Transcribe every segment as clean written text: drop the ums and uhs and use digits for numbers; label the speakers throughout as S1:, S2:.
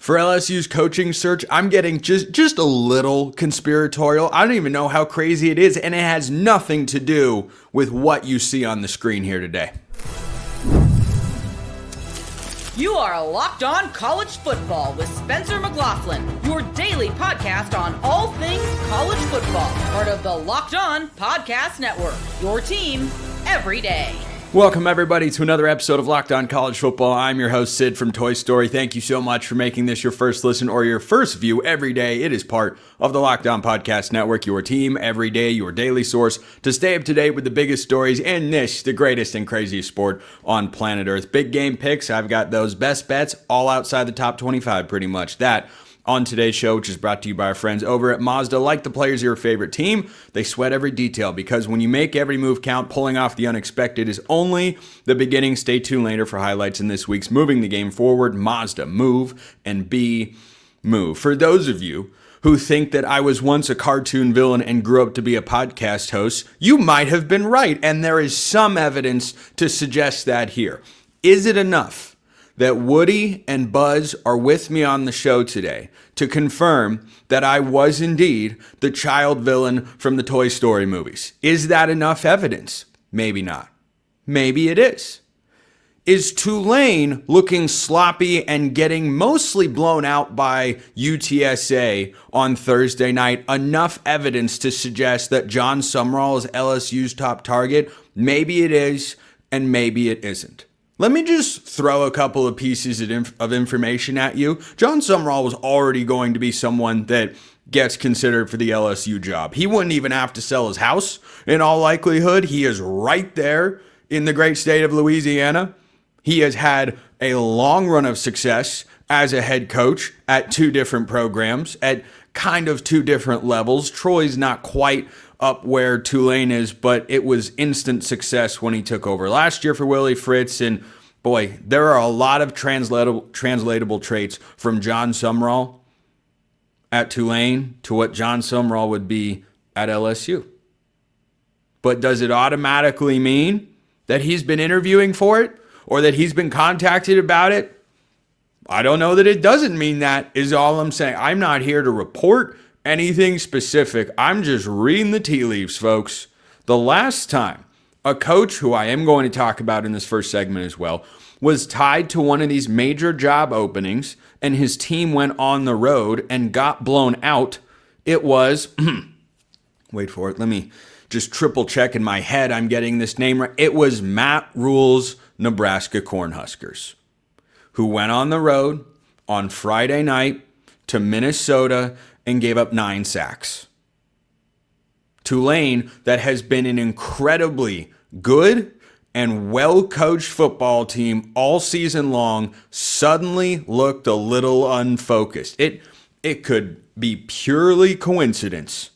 S1: For LSU's coaching search, I'm getting just a little conspiratorial. I don't even know how crazy it is, and it has nothing to do with what you see on the screen here today.
S2: You are Locked On College Football with Spencer McLaughlin, your daily podcast on all things college football. Part of the Locked On Podcast Network, your team every day.
S1: Welcome, everybody, to another episode of Locked On College Football. I'm your host, Sid from Toy Story. Thank you so much for making this your first listen or your first view every day. It is part of the Locked On Podcast Network, your team every day, your daily source to stay up to date with the biggest stories in this, the greatest and craziest sport on planet Earth. Big game picks. I've got those best bets all outside the top 25, pretty much. That on today's show, which is brought to you by our friends over at Mazda. Like the players of your favorite team, they sweat every detail because when you make every move count, pulling off the unexpected is only the beginning. Stay tuned later for highlights in this week's Moving the Game Forward. Mazda, move and be move. For those of you who think that I was once a cartoon villain and grew up to be a podcast host, you might have been right, and there is some evidence to suggest that here. Is it enough that Woody and Buzz are with me on the show today to confirm that I was indeed the child villain from the Toy Story movies? Is that enough evidence? Maybe not. Maybe it is. Is Tulane looking sloppy and getting mostly blown out by UTSA on Thursday night enough evidence to suggest that John Sumrall is LSU's top target? Maybe it is, and maybe it isn't. Let me just throw a couple of pieces of information at you. John Sumrall was already going to be someone that gets considered for the LSU job. He wouldn't even have to sell his house in all likelihood. He is right there in the great state of Louisiana. He has had a long run of success as a head coach at two different programs, at kind of two different levels. Troy's not quite up where Tulane is, but it was instant success when he took over last year for Willie Fritz. And boy, there are a lot of translatable traits from John Sumrall at Tulane to what John Sumrall would be at LSU. But does it automatically mean that he's been interviewing for it or that he's been contacted about it? I don't know that it doesn't mean that, is all I'm saying. I'm not here to report anything specific. I'm just reading the tea leaves, folks. The last time a coach, who I am going to talk about in this first segment as well, was tied to one of these major job openings and his team went on the road and got blown out, it was, wait for it, let me just triple check in my head I'm getting this name right. It was Matt Rule's Nebraska Cornhuskers, who went on the road on Friday night to Minnesota and gave up 9 sacks. Tulane, that has been an incredibly good and well-coached football team all season long, suddenly looked a little unfocused. It could be purely coincidence.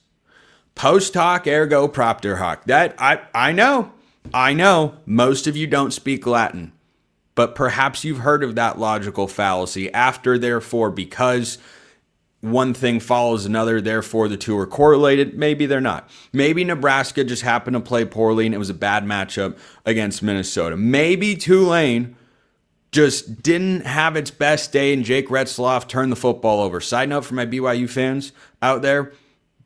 S1: Post hoc ergo propter hoc. That I know most of you don't speak Latin, but perhaps you've heard of that logical fallacy. After, therefore, because one thing follows another, therefore the two are correlated. Maybe they're not. Maybe Nebraska just happened to play poorly and it was a bad matchup against Minnesota. Maybe Tulane just didn't have its best day and Jake Retzloff turned the football over. Side note for my BYU fans out there,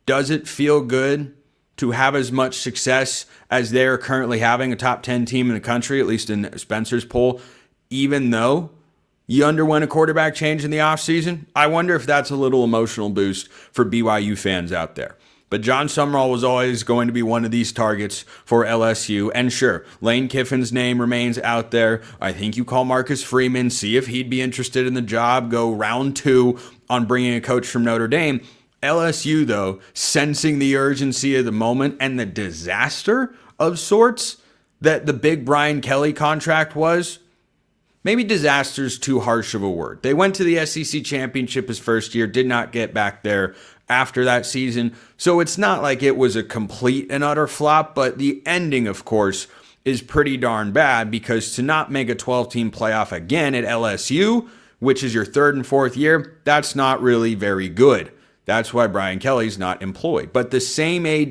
S1: does it feel good to have as much success as they're currently having, a top 10 team in the country, at least in Spencer's poll, even though you underwent a quarterback change in the offseason? I wonder if that's a little emotional boost for BYU fans out there. But John Sumrall was always going to be one of these targets for LSU. And sure, Lane Kiffin's name remains out there. I think you call Marcus Freeman, see if he'd be interested in the job, go round 2 on bringing a coach from Notre Dame. LSU, though, sensing the urgency of the moment and the disaster of sorts that the big Brian Kelly contract was, maybe disaster is too harsh of a word. They went to the SEC championship his first year, did not get back there after that season. So it's not like it was a complete and utter flop, but the ending, of course, is pretty darn bad because to not make a 12-team playoff again at LSU, which is your third and fourth year, that's not really very good. That's why Brian Kelly's not employed. But the same AD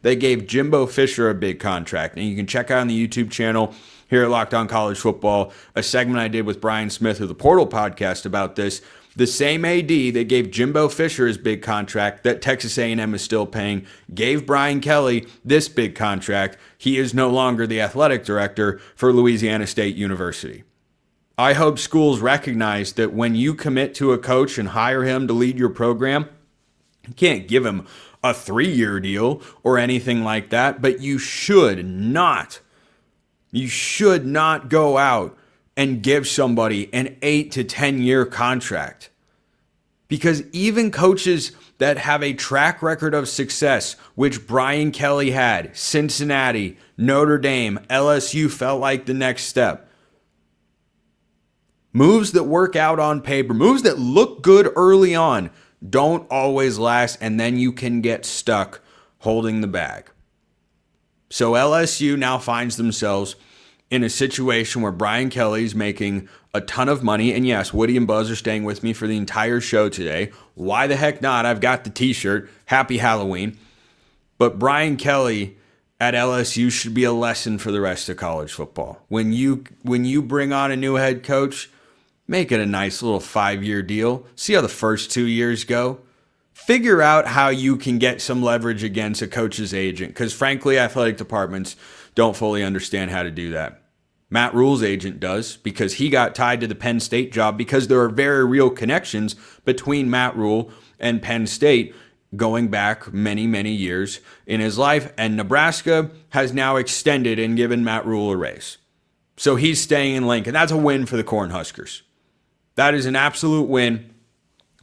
S1: that gave Jimbo Fisher a big contract, and you can check out on the YouTube channel here at Locked On College Football, a segment I did with Brian Smith of the Portal podcast about this. The same AD that gave Jimbo Fisher his big contract that Texas A&M is still paying gave Brian Kelly this big contract. He is no longer the athletic director for Louisiana State University. I hope schools recognize that when you commit to a coach and hire him to lead your program, you can't give him a 3-year deal or anything like that, but you should not go out and give somebody an 8 to 10 year contract. Because even coaches that have a track record of success, which Brian Kelly had, Cincinnati, Notre Dame, LSU felt like the next step. Moves that work out on paper, moves that look good early on, don't always last, and then you can get stuck holding the bag. So LSU now finds themselves in a situation where Brian Kelly's making a ton of money. And yes, Woody and Buzz are staying with me for the entire show today. Why the heck not? I've got the t-shirt. Happy Halloween. But Brian Kelly at LSU should be a lesson for the rest of college football. When you bring on a new head coach, make it a nice little 5-year deal. See how the first 2 years go. Figure out how you can get some leverage against a coach's agent. Because frankly, athletic departments don't fully understand how to do that. Matt Rule's agent does, because he got tied to the Penn State job, because there are very real connections between Matt Rule and Penn State going back many, many years in his life. And Nebraska has now extended and given Matt Rule a raise. So he's staying in Lincoln. That's a win for the Cornhuskers. That is an absolute win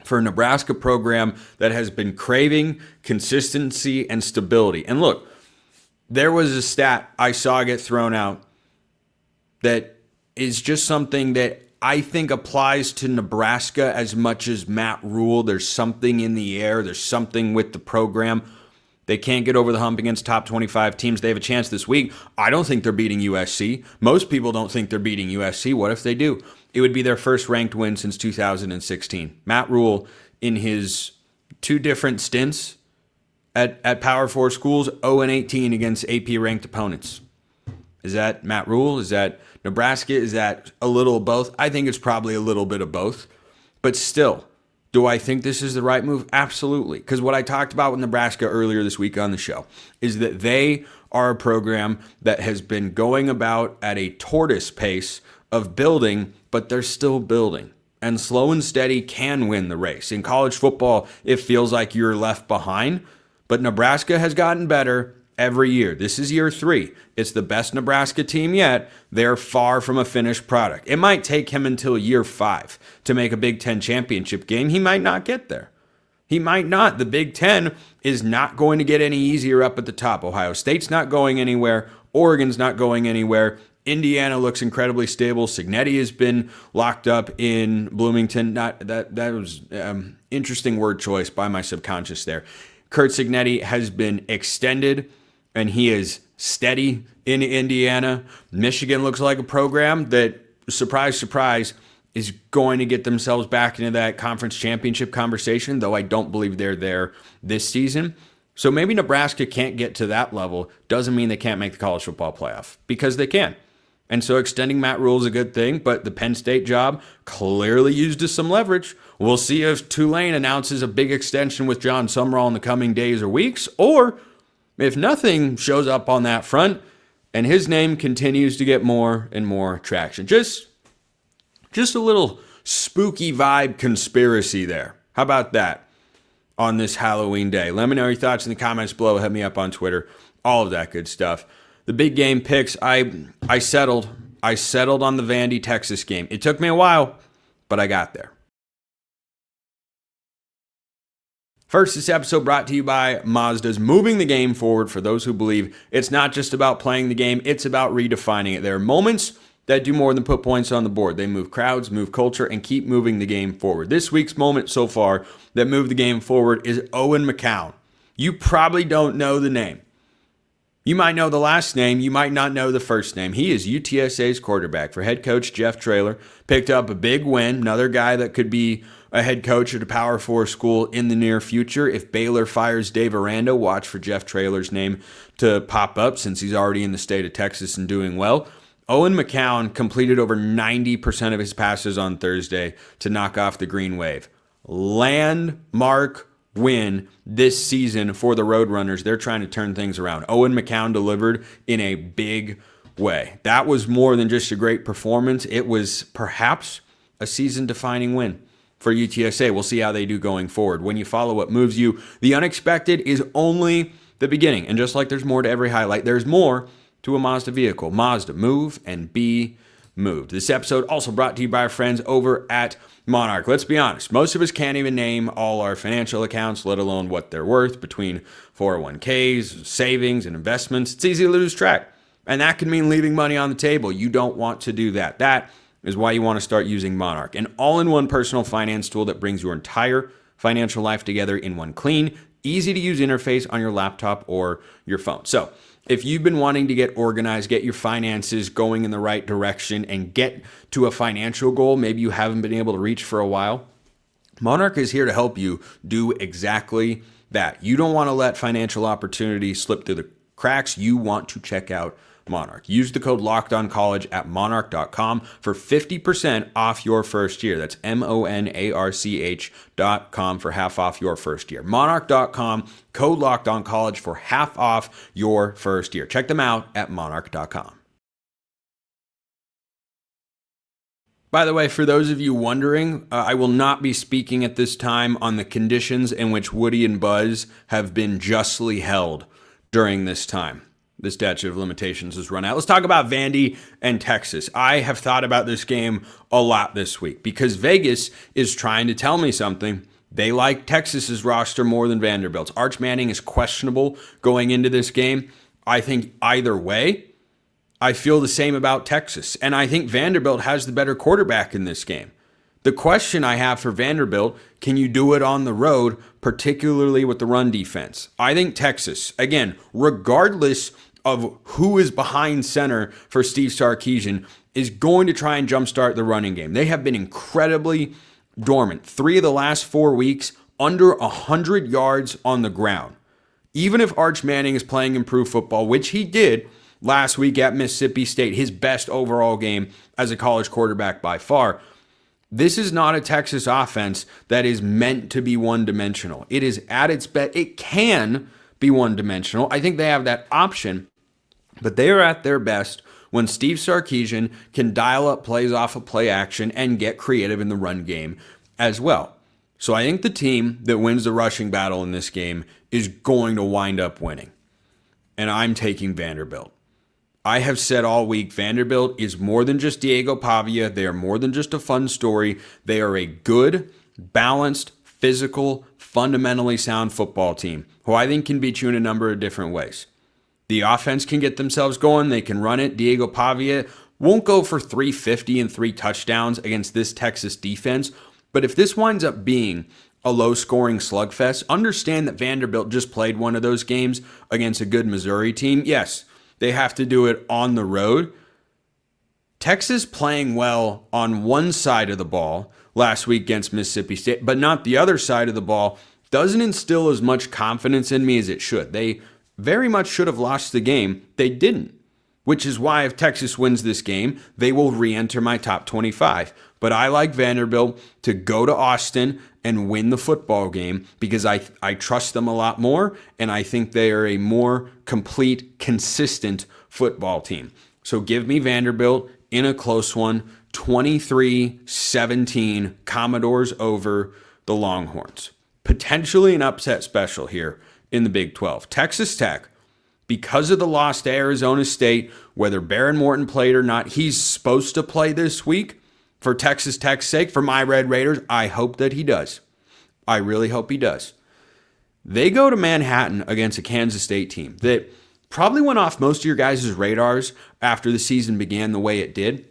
S1: for a Nebraska program that has been craving consistency and stability. And look, there was a stat I saw get thrown out that is just something that I think applies to Nebraska as much as Matt Rule. There's something in the air. There's something with the program. They can't get over the hump against top 25 teams. They have a chance this week. I don't think they're beating USC. Most people don't think they're beating USC. What if they do? It would be their first ranked win since 2016. Matt Rule, in his 2 different stints at Power 4 schools, 0-18 against AP-ranked opponents. Is that Matt Rule? Is that Nebraska? Is that a little of both? I think it's probably a little bit of both. But still, do I think this is the right move? Absolutely. Because what I talked about with Nebraska earlier this week on the show is that they are a program that has been going about at a tortoise pace of building, but they're still building. And slow and steady can win the race. In college football, it feels like you're left behind, but Nebraska has gotten better every year. This is year 3. It's the best Nebraska team yet. They're far from a finished product. It might take him until year 5 to make a Big Ten championship game. He might not get there. He might not. The Big Ten is not going to get any easier up at the top. Ohio State's not going anywhere. Oregon's not going anywhere. Indiana looks incredibly stable. Cignetti has been locked up in Bloomington. That was interesting word choice by my subconscious there. Kurt Cignetti has been extended, and he is steady in Indiana. Michigan looks like a program that, surprise, surprise, is going to get themselves back into that conference championship conversation, though I don't believe they're there this season. So maybe Nebraska can't get to that level. Doesn't mean they can't make the college football playoff, because they can. And so extending Matt Rule is a good thing, but the Penn State job clearly used as some leverage. We'll see if Tulane announces a big extension with John Sumrall in the coming days or weeks, or if nothing shows up on that front and his name continues to get more and more traction. Just a little spooky vibe conspiracy there. How about that on this Halloween day? Let me know your thoughts in the comments below. Hit me up on Twitter. All of that good stuff. The big game picks, I settled. I settled on the Vandy Texas game. It took me a while, but I got there. First, this episode brought to you by Mazda's moving the game forward for those who believe it's not just about playing the game, it's about redefining it. There are moments that do more than put points on the board. They move crowds, move culture, and keep moving the game forward. This week's moment so far that moved the game forward is Owen McCown. You probably don't know the name. You might know the last name. You might not know the first name. He is UTSA's quarterback for head coach Jeff Traylor. Picked up a big win. Another guy that could be a head coach at a Power 4 school in the near future. If Baylor fires Dave Aranda, watch for Jeff Traylor's name to pop up since he's already in the state of Texas and doing well. Owen McCown completed over 90% of his passes on Thursday to knock off the Green Wave. Landmark win this season for the Roadrunners. They're trying to turn things around. Owen McCown delivered in a big way. That was more than just a great performance. It was perhaps a season-defining win for UTSA. We'll see how they do going forward. When you follow what moves you, the unexpected is only the beginning. And just like there's more to every highlight, there's more to a Mazda vehicle. Mazda, move and be moved. This episode also brought to you by our friends over at Monarch. Let's be honest, most of us can't even name all our financial accounts, let alone what they're worth between 401ks, savings, and investments. It's easy to lose track. And that can mean leaving money on the table. You don't want to do that. That is why you want to start using Monarch, an all-in-one personal finance tool that brings your entire financial life together in one clean, easy-to-use interface on your laptop or your phone. So if you've been wanting to get organized, get your finances going in the right direction, and get to a financial goal maybe you haven't been able to reach for a while, Monarch is here to help you do exactly that. You don't want to let financial opportunities slip through the cracks. You want to check out Monarch. Use the code LOCKEDONCollege at monarch.com for 50% off your first year. That's MONARCH.com for half off your first year. Monarch.com, code LOCKEDONCollege for half off your first year. Check them out at monarch.com. By the way, for those of you wondering, I will not be speaking at this time on the conditions in which Woody and Buzz have been justly held during this time. The statute of limitations has run out. Let's talk about Vandy and Texas. I have thought about this game a lot this week because Vegas is trying to tell me something. They like Texas's roster more than Vanderbilt's. Arch Manning is questionable going into this game. I think either way, I feel the same about Texas. And I think Vanderbilt has the better quarterback in this game. The question I have for Vanderbilt, can you do it on the road, particularly with the run defense? I think Texas, again, regardless of who is behind center for Steve Sarkisian, is going to try and jumpstart the running game. They have been incredibly dormant. 3 of the last 4 weeks, under 100 yards on the ground. Even if Arch Manning is playing improved football, which he did last week at Mississippi State, his best overall game as a college quarterback by far, this is not a Texas offense that is meant to be one-dimensional. It is at its best. It can be one-dimensional. I think they have that option, but they are at their best when Steve Sarkisian can dial up plays off of play action and get creative in the run game as well. So I think the team that wins the rushing battle in this game is going to wind up winning. And I'm taking Vanderbilt. I have said all week, Vanderbilt is more than just Diego Pavia. They are more than just a fun story. They are a good, balanced, physical, fundamentally sound football team who I think can beat you in a number of different ways. The offense can get themselves going. They can run it. Diego Pavia won't go for 350 and 3 touchdowns against this Texas defense. But if this winds up being a low-scoring slugfest, understand that Vanderbilt just played one of those games against a good Missouri team. Yes, they have to do it on the road. Texas playing well on one side of the ball last week against Mississippi State, but not the other side of the ball, doesn't instill as much confidence in me as it should. They very much should have lost the game. They didn't, which is why if Texas wins this game, they will re-enter my top 25. But I like Vanderbilt to go to Austin and win the football game because I trust them a lot more, and I think they are a more complete, consistent football team. So give me Vanderbilt in a close one, 23-17, Commodores over the Longhorns. Potentially an upset special here in the Big 12. Texas Tech, because of the loss to Arizona State, whether Baron Morton played or not, he's supposed to play this week. For Texas Tech's sake, for my Red Raiders, I hope that he does. I really hope he does. They go to Manhattan against a Kansas State team that probably went off most of your guys' radars after the season began the way it did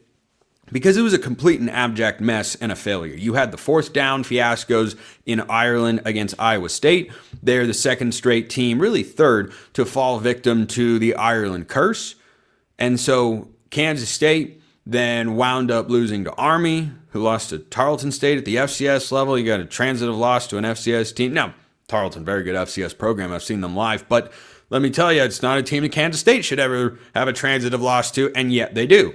S1: because it was a complete and abject mess and a failure. You had the 4th down fiascos in Ireland against Iowa State. They're the second straight team, really third, to fall victim to the Ireland curse. And so Kansas State then wound up losing to Army, who lost to Tarleton State at the FCS level. You got a transitive loss to an FCS team. Now, Tarleton, very good FCS program. I've seen them live. But let me tell you, it's not a team that Kansas State should ever have a transitive loss to, and yet they do.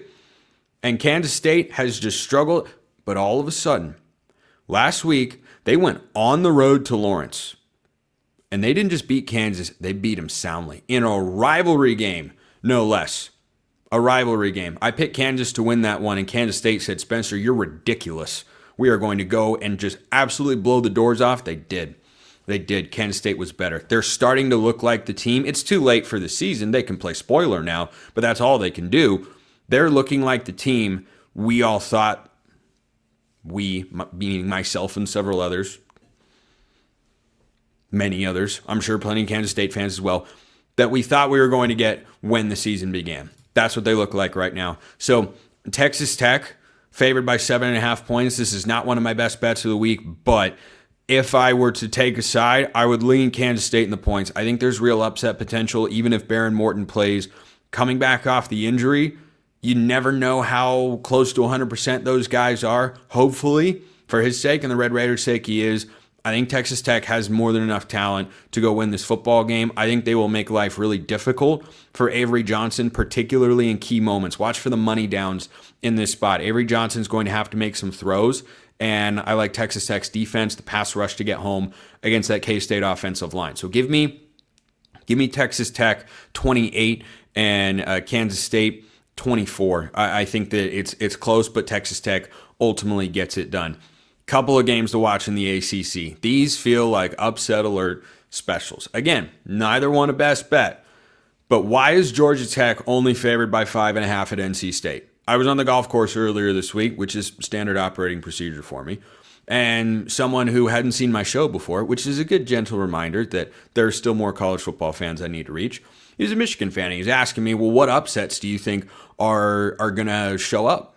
S1: And Kansas State has just struggled, but all of a sudden, last week, they went on the road to Lawrence. And they didn't just beat Kansas, they beat them soundly. In a rivalry game, no less. A rivalry game. I picked Kansas to win that one, and Kansas State said, Spencer, you're ridiculous. We are going to go and just absolutely blow the doors off. They did. They did. Kansas State was better. They're starting to look like the team. It's too late for the season. They can play spoiler now, but that's all they can do. They're looking like the team we all thought, we, meaning myself and several others, many others, I'm sure plenty of Kansas State fans as well, that we thought we were going to get when the season began. That's what they look like right now. So Texas Tech, favored by 7.5 points. This is not one of my best bets of the week, but if I were to take a side, I would lean Kansas State in the points. I think there's real upset potential, even if Baron Morton plays. Coming back off the injury, you never know how close to 100% those guys are. Hopefully, for his sake and the Red Raiders' sake, he is. I think Texas Tech has more than enough talent to go win this football game. I think they will make life really difficult for Avery Johnson, particularly in key moments. Watch for the money downs in this spot. Avery Johnson's going to have to make some throws, and I like Texas Tech's defense, the pass rush to get home against that K-State offensive line. So give me Texas Tech 28 and Kansas State 24. I think that it's close, but Texas Tech ultimately gets it done. Couple of games to watch in the ACC. These feel like upset alert specials. Again, neither one a best bet. But why is Georgia Tech only favored by 5.5 at NC State? I was on the golf course earlier this week, which is standard operating procedure for me. And someone who hadn't seen my show before, which is a good gentle reminder that there are still more college football fans I need to reach. He's a Michigan fan. And he's asking me, well, what upsets do you think are going to show up?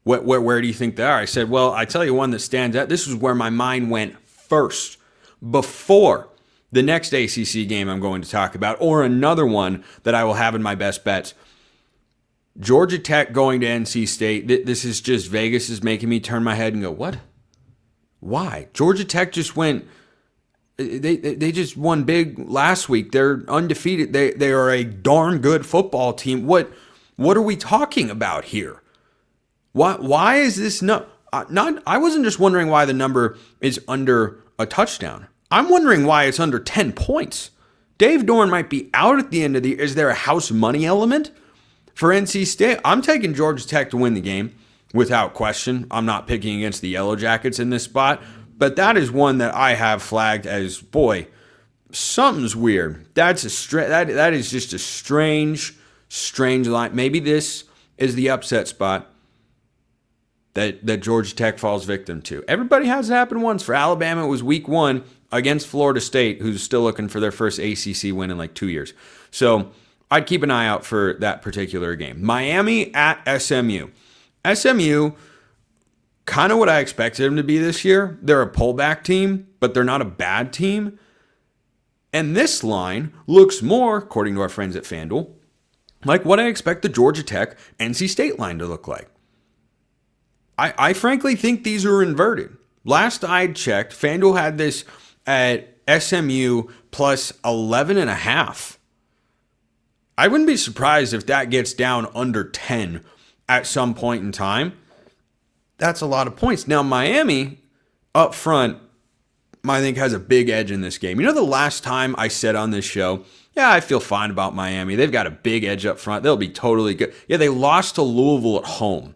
S1: Where do you think they are? I said, well, I tell you one that stands out. This is where my mind went first, before the next ACC game I'm going to talk about, or another one that I will have in my best bets. Georgia Tech going to NC State. This is just, Vegas is making me turn my head and go, what? Why? Georgia Tech just went, they just won big last week. They're undefeated. They are a darn good football team. What are we talking about here? Why is this not? I wasn't just wondering why the number is under a touchdown. I'm wondering why it's under 10 points. Dave Dorn might be out at the end of the year. Is there a house money element for NC State? I'm taking Georgia Tech to win the game without question. I'm not picking against the Yellow Jackets in this spot, but that is one that I have flagged as, boy, something's weird. That is just a strange line. Maybe this is the upset spot that Georgia Tech falls victim to. Everybody has it happen once. For Alabama, it was week 1 against Florida State, who's still looking for their first ACC win in like 2 years. So I'd keep an eye out for that particular game. Miami at SMU. SMU, kind of what I expected them to be this year. They're a pullback team, but they're not a bad team. And this line looks more, according to our friends at FanDuel, like what I expect the Georgia Tech NC State line to look like. I frankly think these are inverted. Last I checked, FanDuel had this at SMU plus 11.5. I wouldn't be surprised if that gets down under 10 at some point in time. That's a lot of points. Now, Miami up front, I think, has a big edge in this game. You know, the last time I said on this show, yeah, I feel fine about Miami. They've got a big edge up front. They'll be totally good. Yeah, they lost to Louisville at home.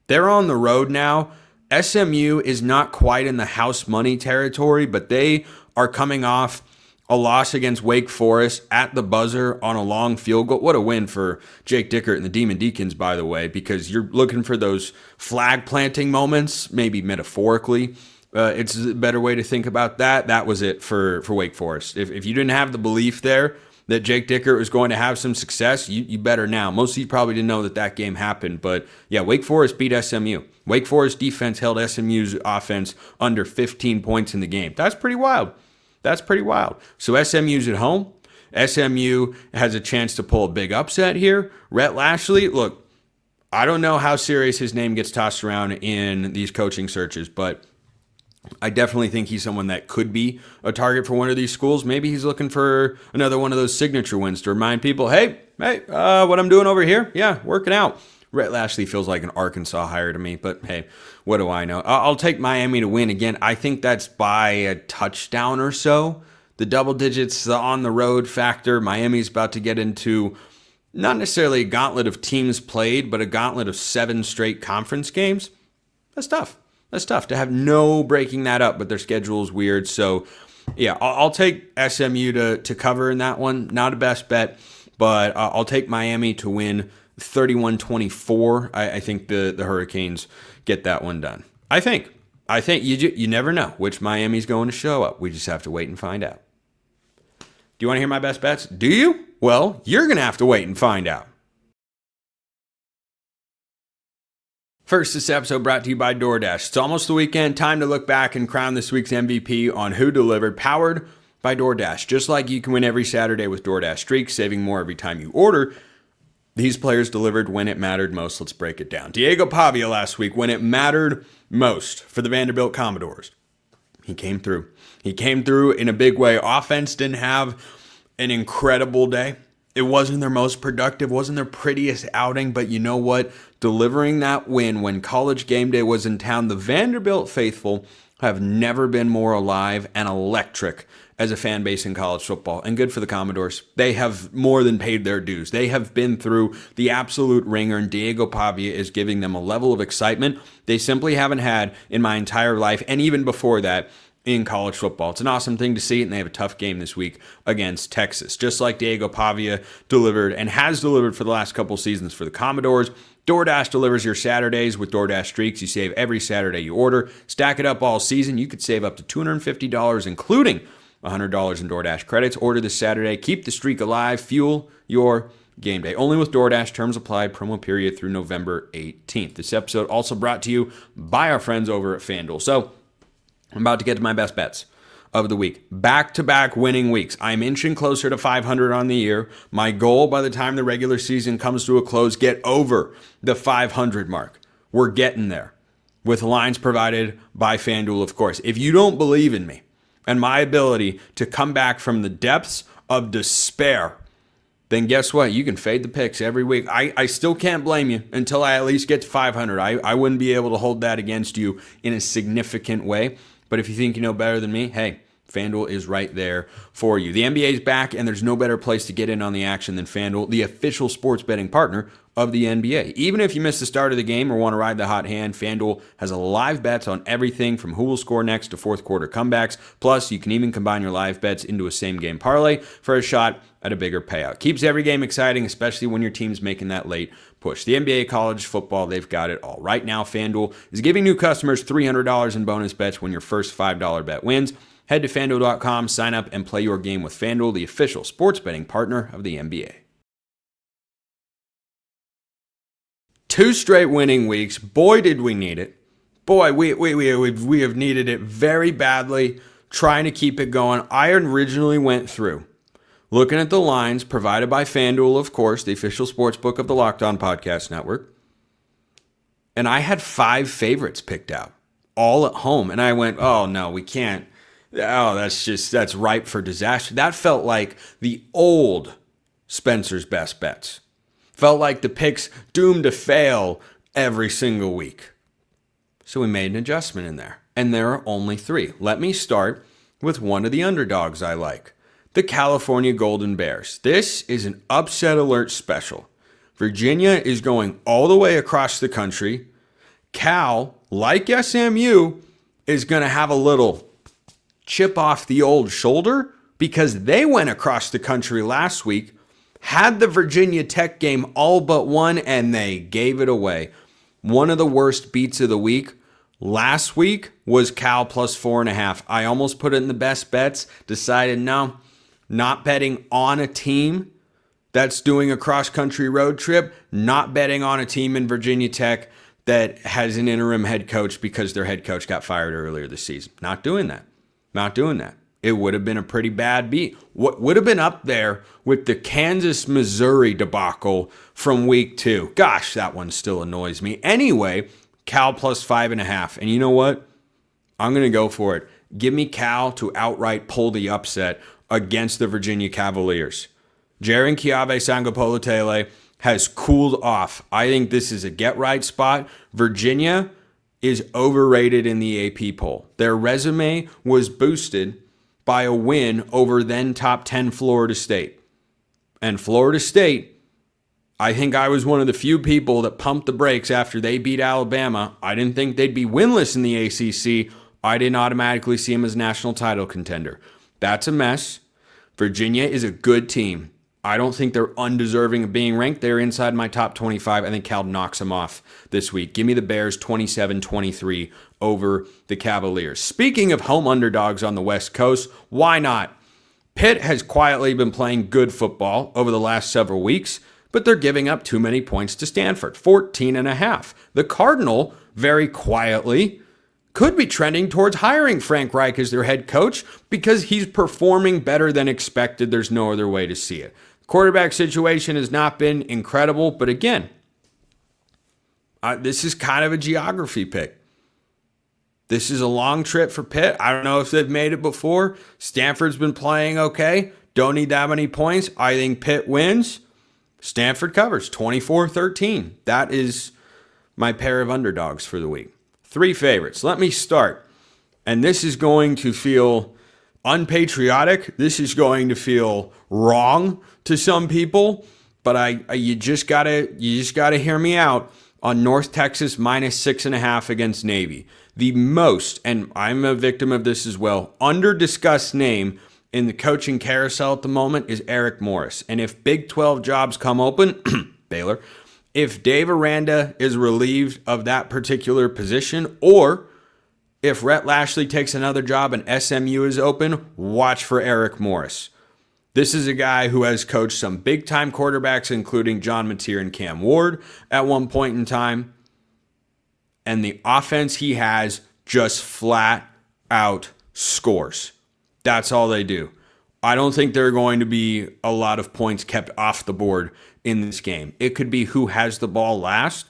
S1: They're on the road now. SMU is not quite in the house money territory, but they are coming off a loss against Wake Forest at the buzzer on a long field goal. What a win for Jake Dickert and the Demon Deacons, by the way, because you're looking for those flag planting moments, maybe metaphorically. It's a better way to think about that. That was it for Wake Forest. If you didn't have the belief there that Jake Dickert was going to have some success, you better now. Most of you probably didn't know that game happened, but yeah, Wake Forest beat SMU. Wake Forest defense held SMU's offense under 15 points in the game. That's pretty wild. So SMU's at home. SMU has a chance to pull a big upset here. Rhett Lashley, look, I don't know how serious his name gets tossed around in these coaching searches, but I definitely think he's someone that could be a target for one of these schools. Maybe he's looking for another one of those signature wins to remind people, hey, what I'm doing over here, yeah, working out. Rhett Lashlee feels like an Arkansas hire to me, but hey, what do I know? I'll take Miami to win again. I think that's by a touchdown or so. The double digits, the on the road factor. Miami's about to get into not necessarily a gauntlet of teams played, but a gauntlet of 7 straight conference games. That's tough. That's tough to have no breaking that up, but their schedule is weird. So, yeah, I'll take SMU to cover in that one. Not a best bet, but I'll take Miami to win 31-24. I think the Hurricanes get that one done. I think you never know which Miami's going to show up. We just have to wait and find out. Do you want to hear my best bets? Do you? Well, you're going to have to wait and find out. First, this episode brought to you by DoorDash. It's almost the weekend. Time to look back and crown this week's MVP on Who Delivered, powered by DoorDash. Just like you can win every Saturday with DoorDash Streaks, saving more every time you order, these players delivered when it mattered most. Let's break it down. Diego Pavia last week, when it mattered most for the Vanderbilt Commodores. He came through. He came through in a big way. Offense didn't have an incredible day. It wasn't their most productive, wasn't their prettiest outing, but you know what? Delivering that win when College game day was in town, the Vanderbilt faithful have never been more alive and electric as a fan base in college football. And good for the Commodores. They have more than paid their dues. They have been through the absolute ringer, and Diego Pavia is giving them a level of excitement they simply haven't had in my entire life, and even before that, in college football. It's an awesome thing to see, and they have a tough game this week against Texas. Just like Diego Pavia delivered and has delivered for the last couple seasons for the Commodores, DoorDash delivers your Saturdays with DoorDash Streaks. You save every Saturday you order. Stack it up all season. You could save up to $250, including $100 in DoorDash credits. Order this Saturday. Keep the streak alive. Fuel your game day. Only with DoorDash. Terms apply. Promo period through November 18th. This episode also brought to you by our friends over at FanDuel. So, I'm about to get to my best bets of the week. Back-to-back winning weeks. I'm inching closer to 500 on the year. My goal by the time the regular season comes to a close, get over the 500 mark. We're getting there with lines provided by FanDuel, of course. If you don't believe in me and my ability to come back from the depths of despair, then guess what? You can fade the picks every week. I still can't blame you until I at least get to 500. I wouldn't be able to hold that against you in a significant way. But if you think you know better than me, hey, FanDuel is right there for you. The NBA is back, and there's no better place to get in on the action than FanDuel, the official sports betting partner of the NBA. Even if you missed the start of the game or want to ride the hot hand, FanDuel has a live bets on everything from who will score next to fourth quarter comebacks. Plus, you can even combine your live bets into a same-game parlay for a shot at a bigger payout. Keeps every game exciting, especially when your team's making that late push. The NBA, college football, they've got it all. Right now, FanDuel is giving new customers $300 in bonus bets when your first $5 bet wins. Head to FanDuel.com, sign up, and play your game with FanDuel, the official sports betting partner of the NBA. 2 straight winning weeks. Boy, did we need it. Boy, we have needed it very badly, trying to keep it going. I originally went through looking at the lines provided by FanDuel, of course, the official sports book of the Locked On Podcast Network. And I had 5 favorites picked out, all at home. And I went, oh, no, we can't. Oh, that's ripe for disaster. That felt like the old Spencer's Best Bets. Felt like the picks doomed to fail every single week. So we made an adjustment in there. And there are only 3. Let me start with one of the underdogs I like. The California Golden Bears. This is an upset alert special. Virginia is going all the way across the country. Cal, like SMU, is going to have a little chip off the old shoulder because they went across the country last week, had the Virginia Tech game all but won, and they gave it away. One of the worst beats of the week last week was Cal plus 4.5. I almost put it in the best bets, decided no. Not betting on a team that's doing a cross-country road trip, not betting on a team in Virginia Tech that has an interim head coach because their head coach got fired earlier this season. Not doing that. Not doing that. It would have been a pretty bad beat. What would have been up there with the Kansas-Missouri debacle from week 2. Gosh, that one still annoys me. Anyway, Cal plus 5.5. And you know what? I'm going to go for it. Give me Cal to outright pull the upset against the Virginia Cavaliers. Jaren Kiave Sangopolatele has cooled off. I think this is a get-right spot. Virginia is overrated in the AP poll. Their resume was boosted by a win over then top 10 Florida State. And Florida State, I think I was one of the few people that pumped the brakes after they beat Alabama. I didn't think they'd be winless in the ACC. I didn't automatically see them as national title contender. That's a mess. Virginia is a good team. I don't think they're undeserving of being ranked. They're inside my top 25. I think Cal knocks them off this week. Give me the Bears 27-23 over the Cavaliers. Speaking of home underdogs on the West Coast, why not? Pitt has quietly been playing good football over the last several weeks, but they're giving up too many points to Stanford, 14.5. The Cardinal, very quietly, could be trending towards hiring Frank Reich as their head coach because he's performing better than expected. There's no other way to see it. Quarterback situation has not been incredible, but again, this is kind of a geography pick. This is a long trip for Pitt. I don't know if they've made it before. Stanford's been playing okay. Don't need that many points. I think Pitt wins. Stanford covers 24-13. That is my pair of underdogs for the week. 3 favorites. Let me start. And this is going to feel unpatriotic. This is going to feel wrong to some people, but you just gotta hear me out on North Texas minus 6.5 against Navy. The most, and I'm a victim of this as well, under-discussed name in the coaching carousel at the moment is Eric Morris. And if Big 12 jobs come open, Baylor, if Dave Aranda is relieved of that particular position, or if Rhett Lashley takes another job and SMU is open, watch for Eric Morris. This is a guy who has coached some big-time quarterbacks, including John Mateer and Cam Ward at one point in time. And the offense he has just flat out scores. That's all they do. I don't think there are going to be a lot of points kept off the board in this game. It could be who has the ball last.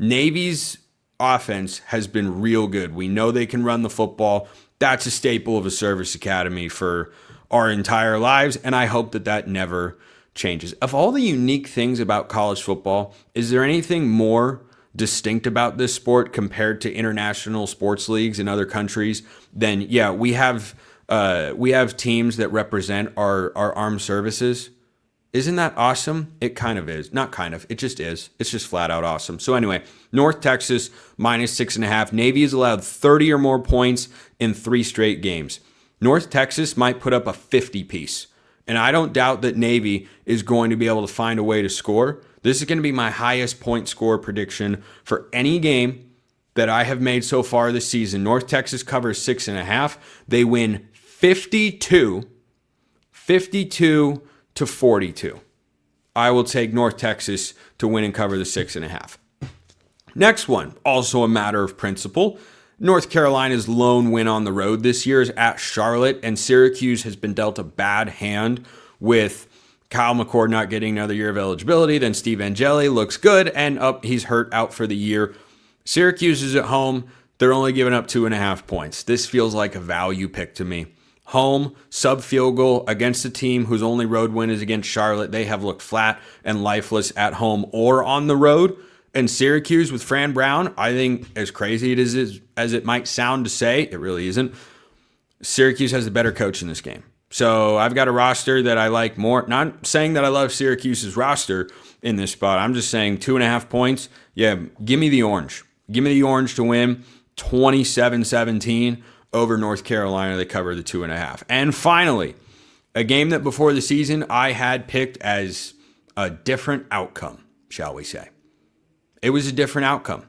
S1: Navy's offense has been real good. We know they can run the football. That's a staple of a service academy for our entire lives, and I hope that never changes. Of all the unique things about college football, is there anything more distinct about this sport compared to international sports leagues in other countries than, we have teams that represent our armed services? Isn't that awesome? It kind of is. Not kind of. It just is. It's just flat out awesome. So anyway, North Texas minus 6.5. Navy has allowed 30 or more points in 3 straight games. North Texas might put up a 50-piece. And I don't doubt that Navy is going to be able to find a way to score. This is going to be my highest point score prediction for any game that I have made so far this season. North Texas covers 6.5. They win 52-42. I will take North Texas to win and cover the 6.5. Next one, also a matter of principle. North Carolina's lone win on the road this year is at Charlotte, and Syracuse has been dealt a bad hand with Kyle McCord not getting another year of eligibility. Then Steve Angeli looks good, and he's hurt out for the year. Syracuse is at home. They're only giving up 2.5 points. This feels like a value pick to me. Home, sub-field goal against a team whose only road win is against Charlotte. They have looked flat and lifeless at home or on the road. And Syracuse with Fran Brown, I think as crazy as it might sound to say, it really isn't. Syracuse has a better coach in this game. So I've got a roster that I like more. Not saying that I love Syracuse's roster in this spot. I'm just saying 2.5 points. Yeah, give me the orange. Give me the orange to win 27-17 over North Carolina. They cover the 2.5. And finally, a game that before the season I had picked as a different outcome, shall we say. It was a different outcome.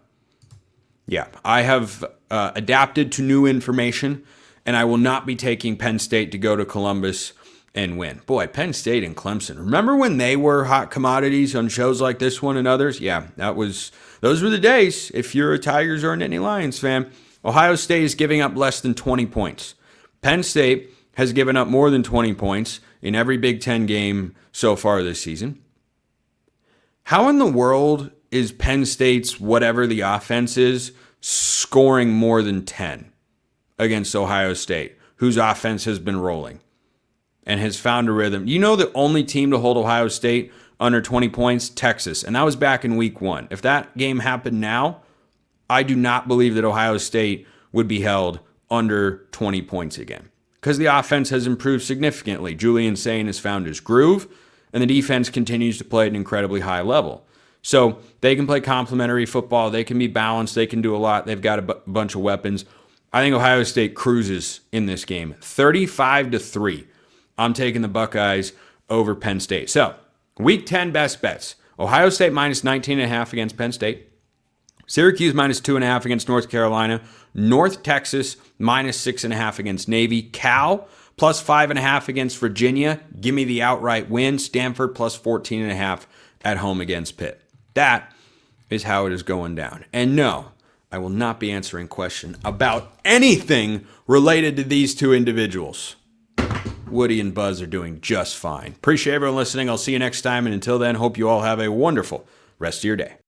S1: Yeah, I have adapted to new information, and I will not be taking Penn State to go to Columbus and win. Boy, Penn State and Clemson. Remember when they were hot commodities on shows like this one and others? Yeah, those were the days if you're a Tigers or a Nittany Lions fan. Ohio State is giving up less than 20 points. Penn State has given up more than 20 points in every Big Ten game so far this season. How in the world is Penn State's whatever the offense is scoring more than 10 against Ohio State, whose offense has been rolling? and has found a rhythm. You know the only team to hold Ohio State under 20 points? Texas. And that was back in week 1. If that game happened now, I do not believe that Ohio State would be held under 20 points again, because the offense has improved significantly. Julian Sain has found his groove, and the defense continues to play at an incredibly high level. So they can play complementary football. They can be balanced. They can do a lot. They've got a bunch of weapons. I think Ohio State cruises in this game. 35-3. I'm taking the Buckeyes over Penn State. So week 10 best bets. Ohio State minus 19.5 against Penn State. Syracuse minus 2.5 against North Carolina. North Texas minus 6.5 against Navy. Cal plus 5.5 against Virginia. Give me the outright win. Stanford plus 14.5 at home against Pitt. That is how it is going down. And no, I will not be answering questions about anything related to these two individuals. Woody and Buzz are doing just fine. Appreciate everyone listening. I'll see you next time. And until then, hope you all have a wonderful rest of your day.